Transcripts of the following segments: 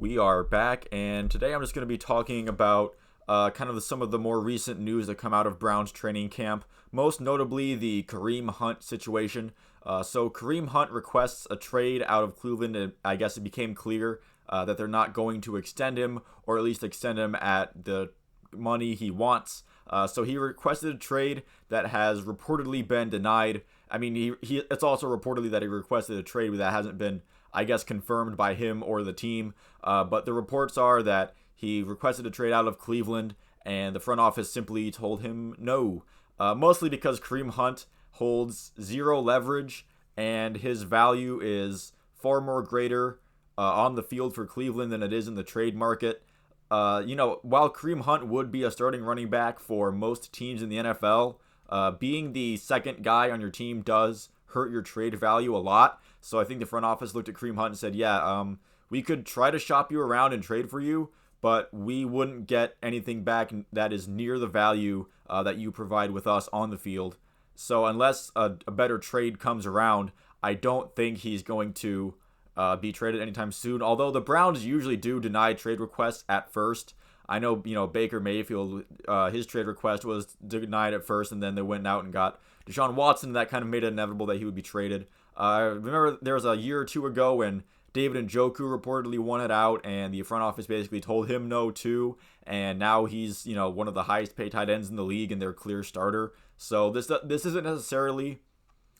We are back, and today I'm just going to be talking about some of the more recent news that come out of Browns training camp, most notably the Kareem Hunt situation. So Kareem Hunt requests a trade out of Cleveland, and I guess it became clear that they're not going to extend him, or at least extend him at the money he wants. So he requested a trade that has reportedly been denied. I mean, it's also reportedly that he requested a trade that hasn't been, I guess, confirmed by him or the team. But the reports are that he requested a trade out of Cleveland, and the front office simply told him no. Mostly because Kareem Hunt holds zero leverage, and his value is far more greater on the field for Cleveland than it is in the trade market. While Kareem Hunt would be a starting running back for most teams in the NFL, being the second guy on your team does hurt your trade value a lot. So I think the front office looked at Kareem Hunt and said, we could try to shop you around and trade for you, but we wouldn't get anything back that is near the value that you provide with us on the field. So unless a better trade comes around, I don't think he's going to be traded anytime soon. Although the Browns usually do deny trade requests at first. I know, Baker Mayfield, his trade request was denied at first, and then they went out and got Deshaun Watson. That kind of made it inevitable that he would be traded. Remember, there was a year or two ago when David Njoku reportedly wanted out, and the front office basically told him no too. And now he's, one of the highest paid tight ends in the league and their clear starter. So this isn't necessarily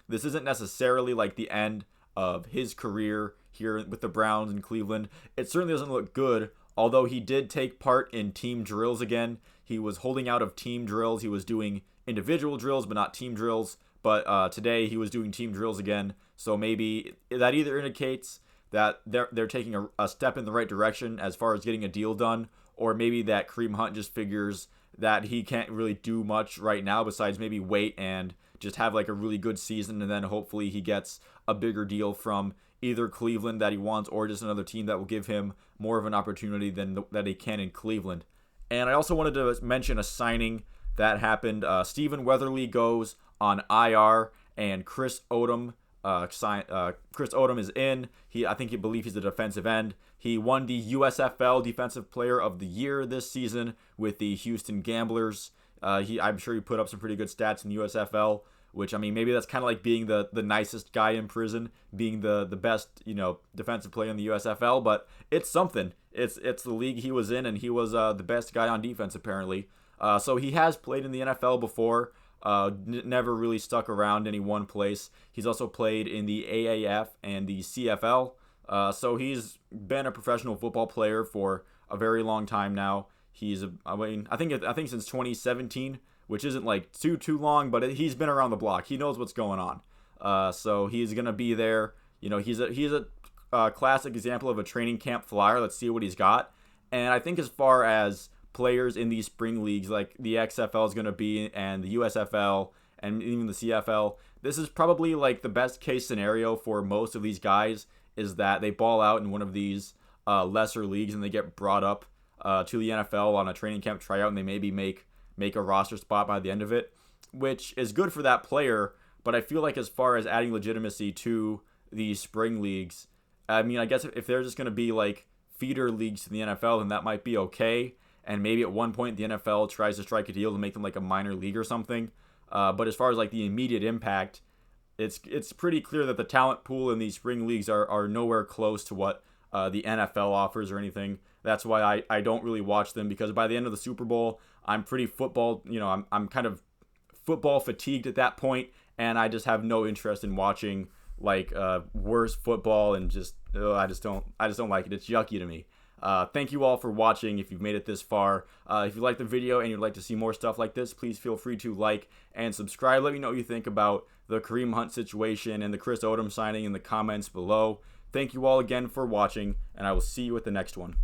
like the end of his career here with the Browns in Cleveland. It certainly doesn't look good, although he did take part in team drills again. He was holding out of team drills. He was doing individual drills, but not team drills. But today he was doing team drills again. So maybe that either indicates that they're taking a step in the right direction as far as getting a deal done, or maybe that Kareem Hunt just figures that he can't really do much right now besides maybe wait and just have like a really good season, and then hopefully he gets a bigger deal from either Cleveland that he wants or just another team that will give him more of an opportunity than that he can in Cleveland. And I also wanted to mention a signing that happened. Stephen Weatherly goes on IR, and Chris Odom Chris Odom is in. I believe he's a defensive end. He won the USFL Defensive Player of the Year this season with the Houston Gamblers. I'm sure he put up some pretty good stats in the USFL, which, I mean, maybe that's kind of like being the nicest guy in prison, being the best, defensive player in the USFL, but it's something. It's the league he was in, and he was the best guy on defense, apparently. So he has played in the NFL before, never really stuck around any one place. He's also played in the AAF and the CFL, so he's been a professional football player for a very long time now. I think since 2017, which isn't like too long, but he's been around the block. He knows what's going on. So he's gonna be there. He's a classic example of a training camp flyer. Let's see what he's got. And I think as far as players in these spring leagues, like the XFL is gonna be, and the USFL, and even the CFL, this is probably like the best case scenario for most of these guys, is that they ball out in one of these lesser leagues and they get brought up to the NFL on a training camp tryout, and they maybe make a roster spot by the end of it, which is good for that player. But I feel like as far as adding legitimacy to these spring leagues, I mean, I guess if they're just going to be like feeder leagues to the NFL, then that might be okay. And maybe at one point the NFL tries to strike a deal to make them like a minor league or something. But as far as like the immediate impact, it's pretty clear that the talent pool in these spring leagues are nowhere close to what the NFL offers or anything. That's why I don't really watch them, because by the end of the Super Bowl, I'm pretty football, I'm kind of football fatigued at that point, and I just have no interest in watching like worse football, and I just don't like it. It's yucky to me. Thank you all for watching. If you've made it this far, if you liked the video and you'd like to see more stuff like this, please feel free to like and subscribe. Let me know what you think about the Kareem Hunt situation and the Chris Odom signing in the comments below. Thank you all again for watching, and I will see you at the next one.